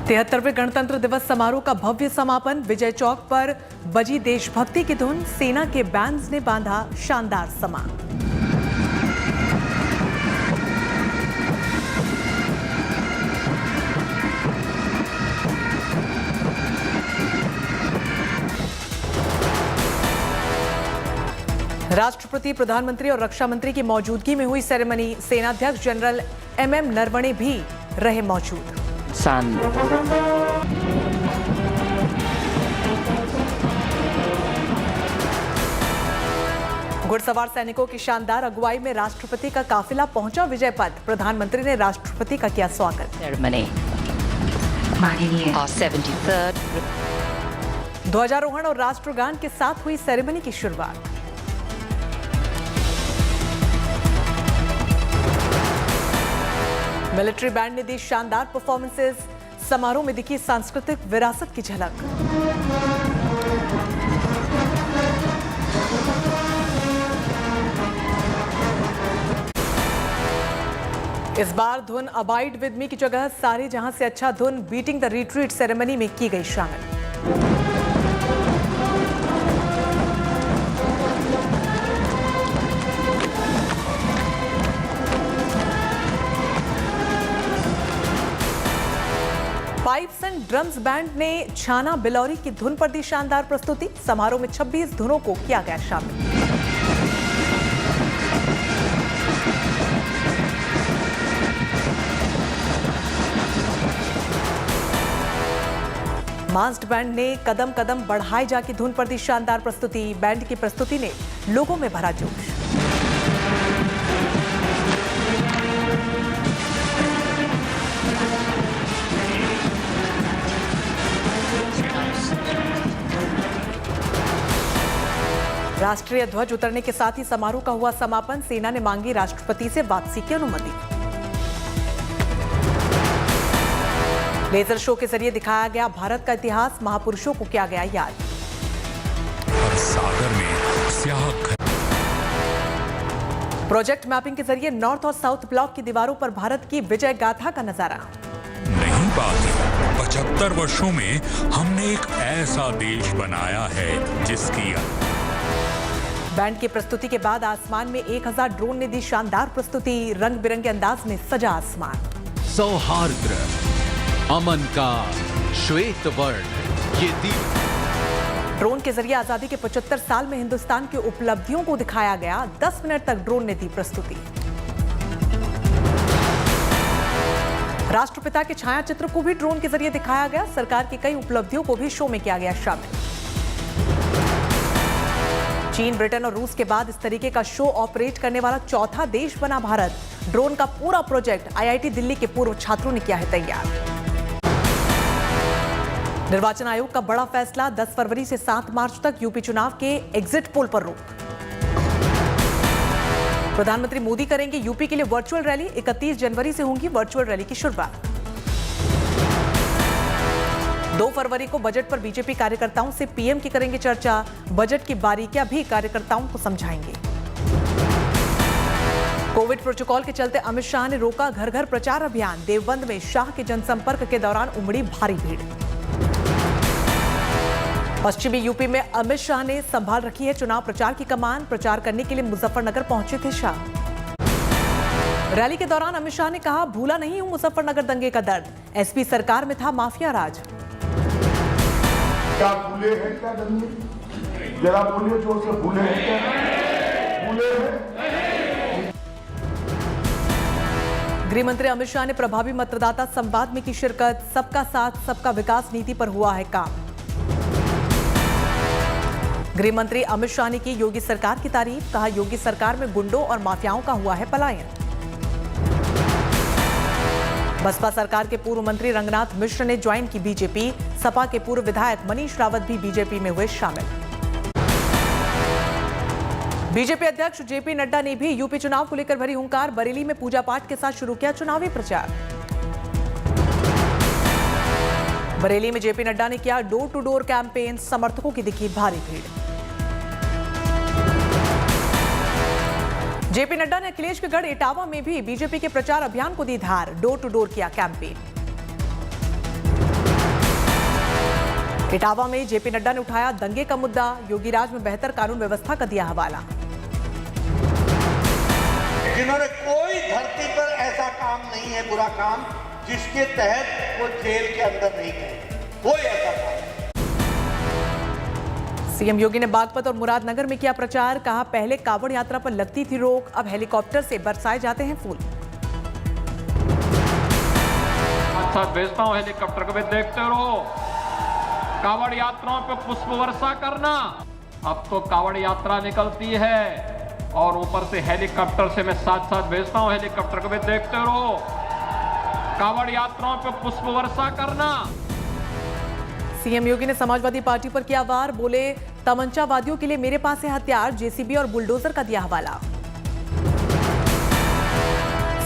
73वें गणतंत्र दिवस समारोह का भव्य समापन। विजय चौक पर बजी देशभक्ति की धुन, सेना के बैंड्स ने बांधा शानदार समा। राष्ट्रपति, प्रधानमंत्री और रक्षा मंत्री की मौजूदगी में हुई सेरेमनी। सेनाध्यक्ष जनरल MM नरवणे भी रहे मौजूद। घुड़सवार सैनिकों की शानदार अगुवाई में राष्ट्रपति का काफिला पहुंचा विजय पथ। प्रधानमंत्री ने राष्ट्रपति का किया स्वागत। ध्वजारोहण और राष्ट्रगान के साथ हुई सेरेमनी की शुरुआत। मिलिट्री बैंड ने दी शानदार परफॉर्मेंसेस। समारोह में दिखी सांस्कृतिक विरासत की झलक। इस बार धुन अबाइड विद मी की जगह सारे जहां से अच्छा धुन बीटिंग द रिट्रीट सेरेमनी में की गई शामिल। पाइप्स एंड ड्रम्स बैंड ने छाना बिलौरी की धुन पर दी शानदार प्रस्तुति। समारोह में 26 धुनों को किया गया शामिल। मास्ड बैंड ने कदम कदम बढ़ाए जा की धुन पर दी शानदार प्रस्तुति। बैंड की प्रस्तुति ने लोगों में भरा जोश। राष्ट्रीय ध्वज उतरने के साथ ही समारोह का हुआ समापन। सेना ने मांगी राष्ट्रपति से वापसी की अनुमति। लेजर शो के जरिए दिखाया गया भारत का इतिहास। महापुरुषों को किया गया याद। सागर में स्याह प्रोजेक्ट मैपिंग के जरिए नॉर्थ और साउथ ब्लॉक की दीवारों पर भारत की विजय गाथा का नजारा। नहीं बात 75 वर्षों में हमने एक ऐसा देश बनाया है जिसकी बैंड की प्रस्तुति के बाद आसमान में 1000 ड्रोन ने दी शानदार प्रस्तुति। रंग बिरंगे अंदाज में सजा आसमान। सौहार्द अमन का श्वेत वर्ण ये दीप। ड्रोन के जरिए आजादी के 75 साल में हिंदुस्तान की उपलब्धियों को दिखाया गया। 10 मिनट तक ड्रोन ने दी प्रस्तुति। राष्ट्रपिता के छाया चित्र को भी ड्रोन के जरिए दिखाया गया। सरकार की कई उपलब्धियों को भी शो में किया गया शामिल। चीन, ब्रिटेन और रूस के बाद इस तरीके का शो ऑपरेट करने वाला चौथा देश बना भारत। ड्रोन का पूरा प्रोजेक्ट IIT दिल्ली के पूर्व छात्रों ने किया है तैयार। निर्वाचन आयोग का बड़ा फैसला। 10 फरवरी से 7 मार्च तक यूपी चुनाव के एग्जिट पोल पर रोक। प्रधानमंत्री मोदी करेंगे यूपी के लिए वर्चुअल रैली। 31 जनवरी से होगी वर्चुअल रैली की शुरुआत। 2 फरवरी को बजट पर बीजेपी कार्यकर्ताओं से PM की करेंगे चर्चा। बजट की बारीकियां भी कार्यकर्ताओं को समझाएंगे। कोविड प्रोटोकॉल के चलते अमित शाह ने रोका घर घर प्रचार अभियान। देवबंद में शाह के जनसंपर्क के दौरान उमड़ी भारी भीड़। पश्चिमी यूपी में अमित शाह ने संभाल रखी है चुनाव प्रचार की कमान। प्रचार करने के लिए मुजफ्फरनगर पहुंचे थे शाह। रैली के दौरान अमित शाह ने कहा, भूला नहीं हूं मुजफ्फरनगर दंगे का दर्द। SP सरकार में था माफिया राज। क्या भूले हैं क्या दंगे? जरा बोलिए जोर से, भूले हैं क्या? भूले हैं? गृह मंत्री अमित शाह ने प्रभावी मतदाता संवाद में की शिरकत। सबका साथ सबका विकास नीति पर हुआ है काम। गृह मंत्री अमित शाह ने की योगी सरकार की तारीफ। कहा, योगी सरकार में गुंडों और माफियाओं का हुआ है पलायन। बसपा सरकार के पूर्व मंत्री रंगनाथ मिश्र ने ज्वाइन की बीजेपी। सपा के पूर्व विधायक मनीष रावत भी बीजेपी में हुए शामिल। बीजेपी अध्यक्ष JP नड्डा ने भी यूपी चुनाव को लेकर भरी हुंकार। बरेली में पूजा पाठ के साथ शुरू किया चुनावी प्रचार। बरेली में JP नड्डा ने किया डोर टू डोर कैंपेन। समर्थकों की दिखी भारी भीड़। JP नड्डा ने अखिलेश के गढ़ इटावा में भी बीजेपी के प्रचार अभियान को दी धार। डोर टू डोर किया कैंपेन। इटावा में जेपी नड्डा ने उठाया दंगे का मुद्दा, योगी राज में बेहतर कानून व्यवस्था का दिया हवाला। जिन्होंने कोई धरती पर ऐसा काम नहीं है, बुरा काम, जिसके तहत वो जेल के अंदर नहीं गए, कोई ऐसा काम। सीएम योगी ने बागपत और मुरादनगर में किया प्रचार, कहा पहले कांवड़ यात्रा पर लगती थी रोक, अब हेलीकॉप्टर से बरसाए जाते हैं फूल। अच्छा भेजता हूं हेलीकॉप्टर को भी देखते रहो। कांवड़ यात्राओं पे पुष्प वर्षा करना। अब तो कांवड़ यात्रा निकलती है और ऊपर से हेलीकॉप्टर से मैं साथ साथ भेजता हूं हेलीकॉप्टर को भी देखते रहो। कांवड़ यात्राओं पे पुष्प वर्षा करना। सीएम योगी ने समाजवादी पार्टी पर किया वार, बोले तमंचावादियों के लिए मेरे पास है हथियार, जेसीबी और बुलडोजर का दिया हवाला।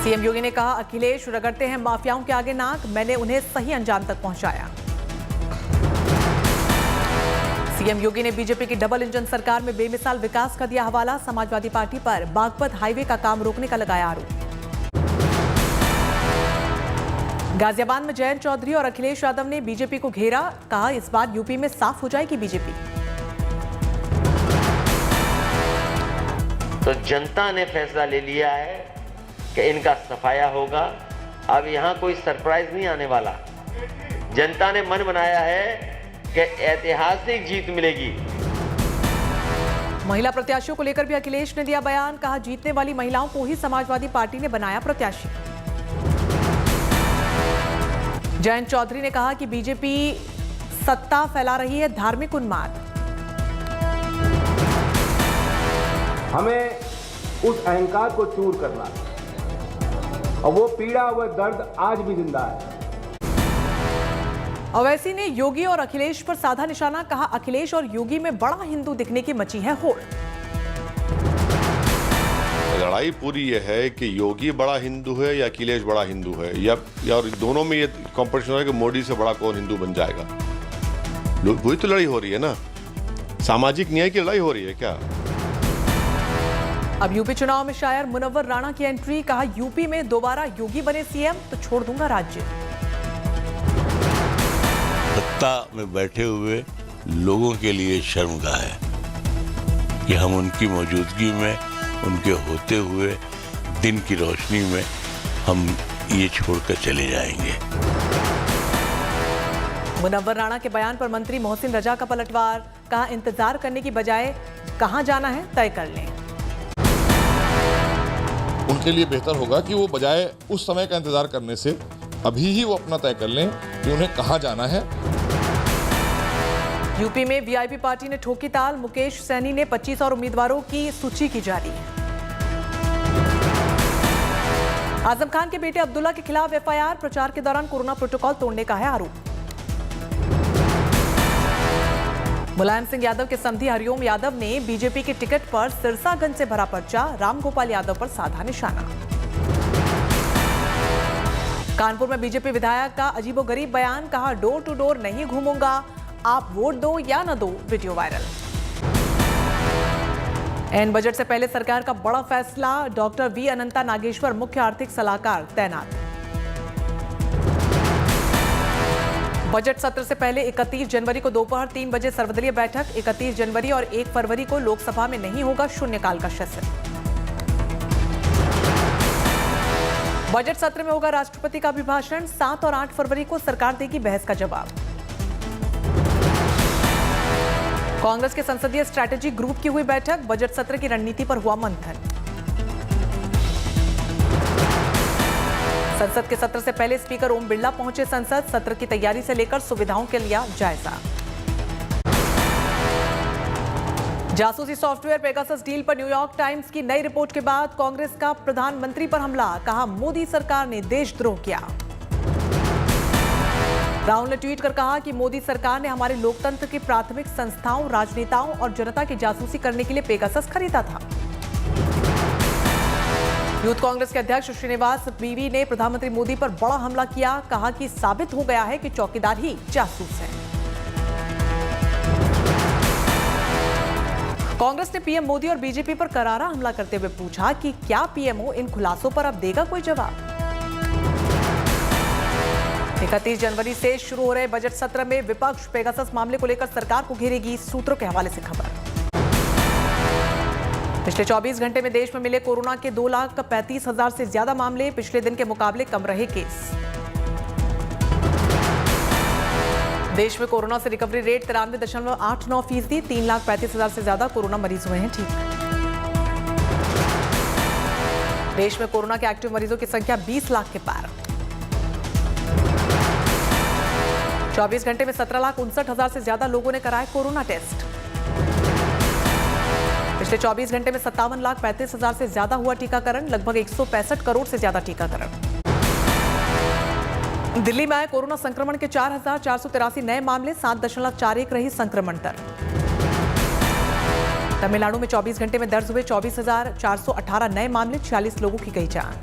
सीएम योगी ने कहा अखिलेश रगड़ते हैं माफियाओं के आगे नाक, मैंने उन्हें सही अंजाम तक पहुंचाया। सीएम योगी ने बीजेपी की डबल इंजन सरकार में बेमिसाल विकास का दिया हवाला, समाजवादी पार्टी पर बागपत हाईवे का काम रोकने का लगाया आरोप। गाजियाबाद में जयंत चौधरी और अखिलेश यादव ने बीजेपी को घेरा, कहा इस बार यूपी में साफ हो जाएगी बीजेपी। तो जनता ने फैसला ले लिया है कि इनका सफाया होगा। अब यहां कोई सरप्राइज नहीं आने वाला। जनता ने मन बनाया है कि ऐतिहासिक जीत मिलेगी। महिला प्रत्याशियों को लेकर भी अखिलेश ने दिया बयान, कहा जीतने वाली महिलाओं को ही समाजवादी पार्टी ने बनाया प्रत्याशी। जयंत चौधरी ने कहा कि बीजेपी सत्ता फैला रही है धार्मिक उन्माद। हमें उस अहंकार को चूर करना और वो पीड़ा व दर्द आज भी जिंदा है। ओवैसी ने योगी और अखिलेश पर साधा निशाना, कहा अखिलेश और योगी में बड़ा हिंदू दिखने की मची है होड़। लड़ाई पूरी ये है कि योगी बड़ा हिंदू है या अखिलेश बड़ा हिंदू है, या और दोनों में ये कॉम्पिटिशन है कि मोदी से बड़ा कौन हिंदू बन जाएगा। वही तो लड़ाई हो रही है ना, सामाजिक न्याय की लड़ाई हो रही है क्या। अब यूपी चुनाव में शायर मुनव्वर राणा की एंट्री, कहा यूपी में दोबारा योगी बने सीएम तो छोड़ दूंगा राज्य। सत्ता में बैठे हुए लोगों के लिए शर्मगाह है कि हम उनकी मौजूदगी में, उनके होते हुए दिन की रोशनी में हम ये छोड़कर चले जाएंगे। मुनव्वर राणा के बयान पर मंत्री मोहसिन रजा का पलटवार, कहा इंतजार करने की बजाय कहां जाना है तय कर लें। उनके लिए बेहतर होगा कि वो बजाय उस समय का इंतजार करने से अभी ही वो अपना तय कर लें कि उन्हें कहां जाना है। यूपी में वीआईपी पार्टी ने ठोकी ताल, मुकेश सैनी ने 25 और उम्मीदवारों की सूची की जारी। आजम खान के बेटे अब्दुल्ला के खिलाफ एफआईआर, प्रचार के दौरान कोरोना प्रोटोकॉल तोड़ने का है आरोप। मुलायम सिंह यादव के समधी हरिओम यादव ने बीजेपी के टिकट पर सिरसागंज से भरा पर्चा, रामगोपाल यादव पर साधा निशाना। कानपुर में बीजेपी विधायक का अजीबोगरीब बयान, कहा डोर टू डोर नहीं घूमूंगा, आप वोट दो या न दो, वीडियो वायरल। एन बजट से पहले सरकार का बड़ा फैसला, डॉक्टर वी अनंता नागेश्वर मुख्य आर्थिक सलाहकार तैनात। बजट सत्र से पहले 31 जनवरी को दोपहर 3 बजे सर्वदलीय बैठक, 31 जनवरी और 1 फरवरी को लोकसभा में नहीं होगा शून्यकाल का सेशन। बजट सत्र में होगा राष्ट्रपति का अभिभाषण, 7 और 8 फरवरी को सरकार देगी बहस का जवाब। कांग्रेस के संसदीय स्ट्रैटेजी ग्रुप की हुई बैठक, बजट सत्र की रणनीति पर हुआ मंथन। संसद के सत्र से पहले स्पीकर ओम बिरला पहुंचे संसद, सत्र की तैयारी से लेकर सुविधाओं के लिया जायजा। जासूसी सॉफ्टवेयर पेगासस डील पर न्यूयॉर्क टाइम्स की नई रिपोर्ट के बाद कांग्रेस का प्रधानमंत्री पर हमला, कहा मोदी सरकार ने देशद्रोह किया। राहुल ने ट्वीट कर कहा कि मोदी सरकार ने हमारे लोकतंत्र की प्राथमिक संस्थाओं, राजनेताओं और जनता की जासूसी करने के लिए पेगासस खरीदा था। यूथ कांग्रेस के अध्यक्ष श्रीनिवास बीवी ने प्रधानमंत्री मोदी पर बड़ा हमला किया, कहा कि साबित हो गया है कि चौकीदार ही जासूस है। कांग्रेस ने पीएम मोदी और बीजेपी पर करारा हमला करते हुए पूछा कि क्या पीएमओ इन खुलासों पर अब देगा कोई जवाब। 31 जनवरी से शुरू हो रहे बजट सत्र में विपक्ष पेगासस मामले को लेकर सरकार को घेरेगी, सूत्रों के हवाले से खबर। पिछले 24 घंटे में देश में मिले कोरोना के 2,35,000 से ज्यादा मामले, पिछले दिन के मुकाबले कम रहे केस। देश में कोरोना से रिकवरी रेट 93.89%, 3,35,000 से ज्यादा कोरोना मरीज हुए हैं ठीक। देश में कोरोना के एक्टिव मरीजों की संख्या 20 लाख के पार। 24 घंटे में 17,59,000 से ज्यादा लोगों ने कराए कोरोना टेस्ट। पिछले 24 घंटे में 57,35,000 से ज्यादा हुआ टीकाकरण, लगभग 165 करोड़ से ज्यादा टीकाकरण। दिल्ली में आए कोरोना संक्रमण के 4,483 नए मामले, 7.41 रही संक्रमण दर। तमिलनाडु में 24 घंटे में दर्ज हुए 24,418 नए मामले, 46 लोगों की गई जान।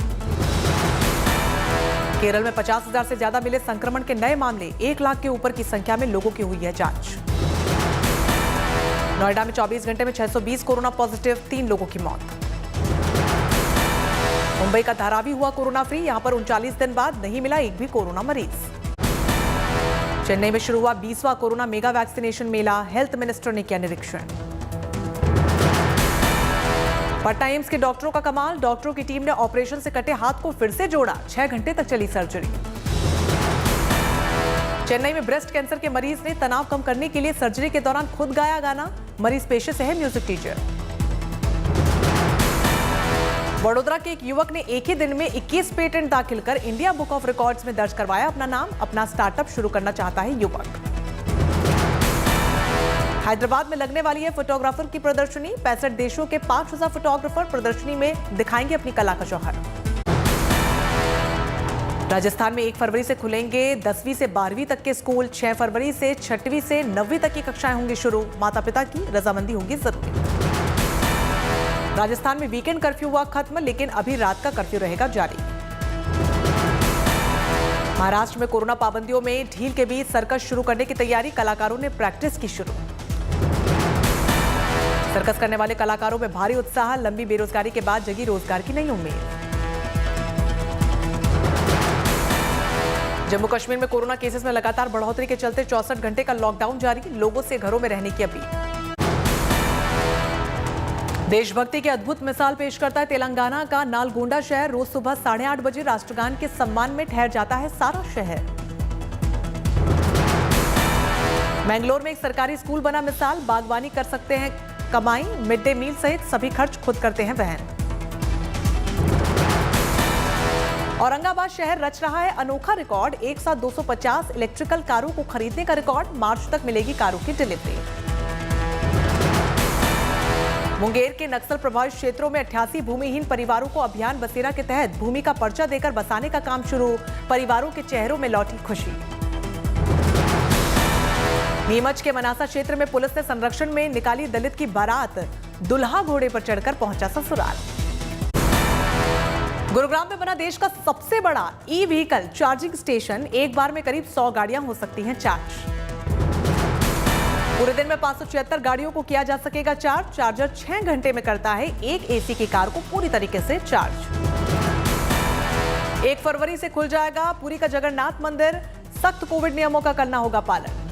केरल में 50,000 से ज्यादा मिले संक्रमण के नए मामले, 1 लाख के ऊपर की संख्या में लोगों की हुई है जांच। नोएडा में 24 घंटे में 620 कोरोना पॉजिटिव, 3 लोगों की मौत। मुंबई का धारावी हुआ कोरोना फ्री, यहां पर 39 दिन बाद नहीं मिला एक भी कोरोना मरीज। चेन्नई में शुरू हुआ 20वां कोरोना मेगा वैक्सीनेशन मेला, हेल्थ मिनिस्टर ने किया निरीक्षण। पटना एम्स के डॉक्टरों का कमाल, डॉक्टरों की टीम ने ऑपरेशन से कटे हाथ को फिर से जोड़ा, 6 घंटे तक चली सर्जरी। चेन्नई में ब्रेस्ट कैंसर के मरीज ने तनाव कम करने के लिए सर्जरी के दौरान खुद गाया गाना, मरीज पेशे से है म्यूजिक टीचर। वडोदरा के एक युवक ने एक ही दिन में 21 पेटेंट दाखिल कर इंडिया बुक ऑफ रिकॉर्ड्स में दर्ज करवाया अपना नाम, अपना स्टार्टअप शुरू करना चाहता है युवक। हैदराबाद में लगने वाली है फोटोग्राफर की प्रदर्शनी, 65 देशों के 5,000 फोटोग्राफर प्रदर्शनी में दिखाएंगे अपनी कला का जौहर। राजस्थान में 1 फरवरी से खुलेंगे 10वीं से 12वीं तक के स्कूल, 6 फरवरी से 6वीं से 9वीं तक की कक्षाएं होंगी शुरू, माता पिता की रजामंदी होगी जरूरी। राजस्थान में वीकेंड कर्फ्यू हुआ खत्म, लेकिन अभी रात का कर्फ्यू रहेगा जारी। महाराष्ट्र में कोरोना पाबंदियों में ढील के बीच सर्कस शुरू करने की तैयारी, कलाकारों ने प्रैक्टिस की शुरू। सर्कस करने वाले कलाकारों में भारी उत्साह, लंबी बेरोजगारी के बाद जगी रोजगार की नई उम्मीद। जम्मू कश्मीर में कोरोना केसेस में लगातार बढ़ोतरी के चलते 64 घंटे का लॉकडाउन जारी, लोगों से घरों में रहने की अपील। देशभक्ति की अद्भुत मिसाल पेश करता है तेलंगाना का नालगोंडा शहर, रोज सुबह 8:30 बजे राष्ट्रगान के सम्मान में ठहर जाता है सारा शहर। मैंगलोर में एक सरकारी स्कूल बना मिसाल, बागवानी कर सकते हैं कमाई, मिड डे मील सहित सभी खर्च खुद करते हैं वहन। औरंगाबाद शहर रच रहा है अनोखा रिकॉर्ड, एक साथ 250 इलेक्ट्रिकल कारों को खरीदने का रिकॉर्ड, मार्च तक मिलेगी कारों की डिलीवरी। मुंगेर के नक्सल प्रभावित क्षेत्रों में 88 भूमिहीन परिवारों को अभियान बसेरा के तहत भूमि का पर्चा देकर बसाने का काम शुरू, परिवारों के चेहरों में लौटी खुशी। नीमच के मनासा क्षेत्र में पुलिस ने संरक्षण में निकाली दलित की बारात, दुल्हा घोड़े पर चढ़कर पहुंचा ससुराल। गुरुग्राम में बना देश का सबसे बड़ा ई व्हीकल चार्जिंग स्टेशन, एक बार में करीब 100 गाड़ियां हो सकती हैं चार्ज। पूरे दिन में 576 गाड़ियों को किया जा सकेगा चार्ज, चार्जर 6 घंटे में करता है एक एसी की कार को पूरी तरीके से चार्ज। 1 फरवरी से खुल जाएगा पुरी का जगन्नाथ मंदिर, सख्त कोविड नियमों का करना होगा पालन।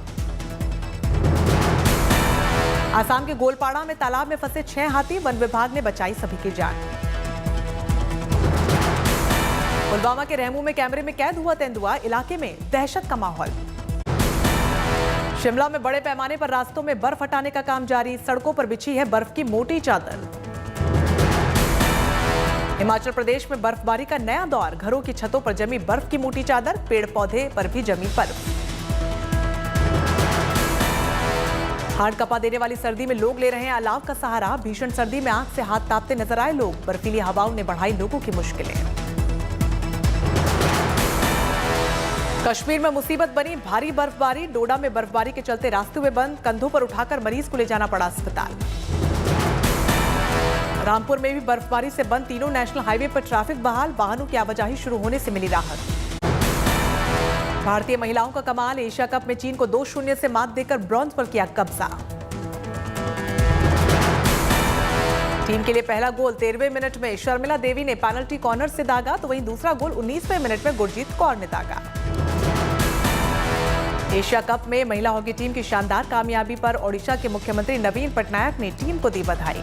आसाम के गोलपाड़ा में तालाब में फंसे 6 हाथी, वन विभाग ने बचाई सभी की जान। पुलवामा के रहमू में कैमरे में कैद हुआ तेंदुआ, इलाके में दहशत का माहौल। शिमला में बड़े पैमाने पर रास्तों में बर्फ हटाने का काम जारी, सड़कों पर बिछी है बर्फ की मोटी चादर। हिमाचल प्रदेश में बर्फबारी का नया दौर, घरों की छतों पर जमी बर्फ की मोटी चादर, पेड़ पौधे पर भी जमी बर्फ। हाड़ कपा देने वाली सर्दी में लोग ले रहे हैं अलाव का सहारा, भीषण सर्दी में आंख से हाथ तापते नजर आए लोग, बर्फीली हवाओं ने बढ़ाई लोगों की मुश्किलें। कश्मीर में मुसीबत बनी भारी बर्फबारी, डोडा में बर्फबारी के चलते रास्ते हुए बंद, कंधों पर उठाकर मरीज को ले जाना पड़ा अस्पताल। रामपुर में भी बर्फबारी से बंद तीनों नेशनल हाईवे पर ट्रैफिक बहाल, वाहनों की आवाजाही शुरू होने से मिली राहत। भारतीय महिलाओं का कमाल, एशिया कप में चीन को 2-0 से मात देकर ब्रॉन्ज पर किया कब्जा। टीम के लिए पहला गोल 13वें मिनट में शर्मिला देवी ने पेनल्टी कॉर्नर से दागा, तो वहीं दूसरा गोल 19वें मिनट में गुरजीत कौर ने दागा। एशिया कप में महिला हॉकी टीम की शानदार कामयाबी पर ओडिशा के मुख्यमंत्री नवीन पटनायक ने टीम को दी बधाई।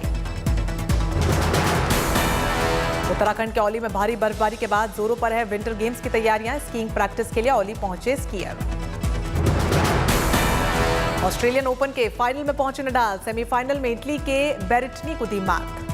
उत्तराखंड के औली में भारी बर्फबारी के बाद जोरों पर है विंटर गेम्स की तैयारियां। स्कीइंग प्रैक्टिस के लिए औली पहुंचे स्कीयर। ऑस्ट्रेलियन ओपन के फाइनल में पहुंचे नडाल, सेमीफाइनल में इटली के बेरेटिनी को दी मात।